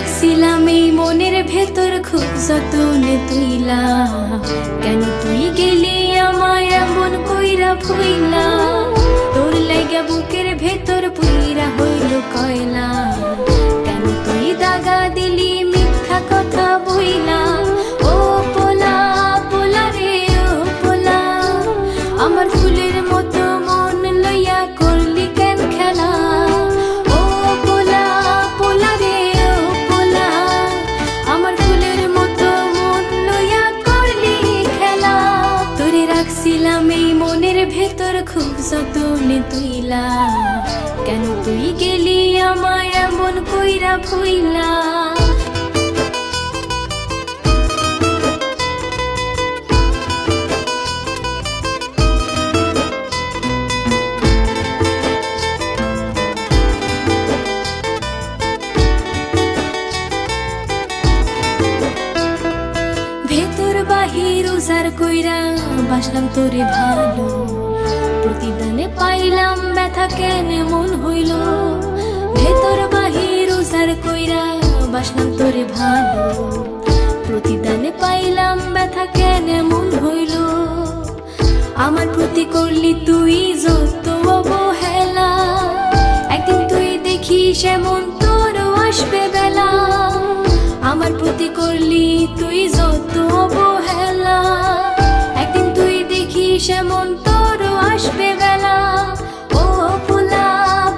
রাখছিলাম এই মনের ভেতর খুব যতনে তুইলা, কেন তুই গেলি আমায় এমন কইরা ভুইলা। তোর লাগা বুকের ভেতর পুইরা হইল কয়লা, কেন তুই দাগা দিলি মিথ্যা কথা বইলা। ও পোলা পোলা রে ও পোলা, আমার ফুলের মতো মন লইয়া করলি কেন খেলা। ও পোলা পোলা রে ও পোলা, আমার ফুলের মতো মন লইয়া করলি খেলা। তোরে রাখছিলাম এই মনের ভেতর খুব যতনে তুইলা, কেন তুই গেলি আমায় এমন কইরা ভুইলা। ভেতর বাহির উজার কইরা বাসলাম তোরে ভালো, প্রতিদানে পাইলাম ব্যথা কেন মন হইল। ভেতর বাহির উজার কইরা বাসলাম তোরে ভালো, প্রতিদানে পাইলাম ব্যথা কেন মন হইল। আমার প্রতি করলি তুই যত অবহেলা, একদিন তুই দেখিস এমন তোরও আসবে বেলা। আমার প্রতি করলি তুই যত অবহেলা, একদিন তুই দেখিস এমন তোরও আসবে বেলা। ও পোলা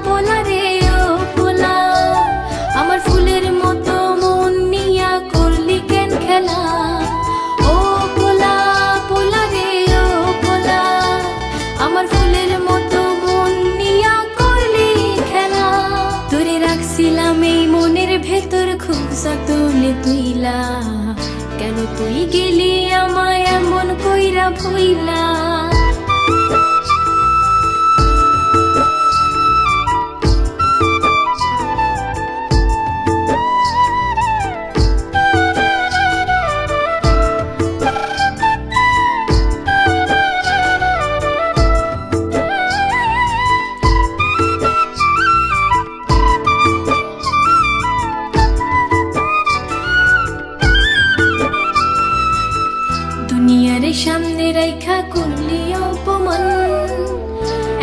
পোলা রে ও পোলা, আমার ফুলের মতো মন নিয়া করলি কেন খেলা। ও পোলা পোলা রে ও পোলা, আমার ফুলের মতো মন নিয়া করলি খেলা। তোরে রাখছিলাম এই মনের ভেতর খুব যতনে তুইলা, কেন তুই গেলি আমায় এমন কইরা ভুইলা। দুনিয়ার সামনে রাইখা করলি অপমান,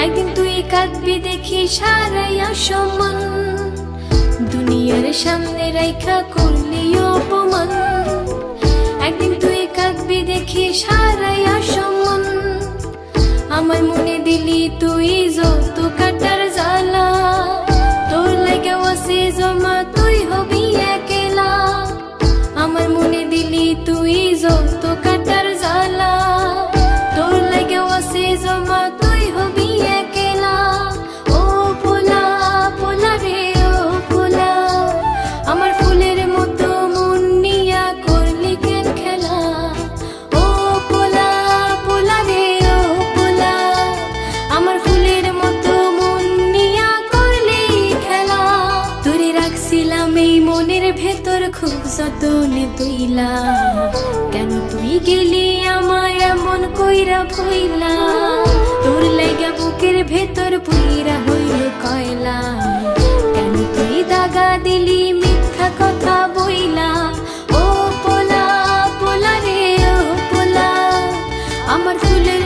একদিন তুই কাঁদবি দেখি সারাইয়া সমান। দুনিয়ার সামনে রাইখা করলি অপমান, একদিন তুই কাঁদবি দেখি সারাইয়া সমান। আমার মনে দিলি তুই যত কাটার জ্বালা, তোর লাগে ওয়াসে জমা তুই হবি একলা। আমার মনে দিলি তুই যত কাটার জ্বালা, তোর লাগে ওয়াসে জমা তুই হবি একলা। ও পোলা পোলা রে ও পোলা, আমার ফুলের মতো মন নিয়া করলি কেন খেলা। ও পোলা পোলা রে ও পোলা, আমার ফুলের মতো মন নিয়া করলি খেলা। তোরে রাখছিলাম এই মনের ভেতর খুব যতনে তুইলা, কেন তুই গেলি আমায় এমন কইরা ভুইলা। তোর লাগা বুকের ভেতর পুইরা হইল কয়লা, কেন তুই দাগা দিলি মিথ্যা কথা বইলা। ও পোলা পোলা রে ও পোলা, আমার ফুলের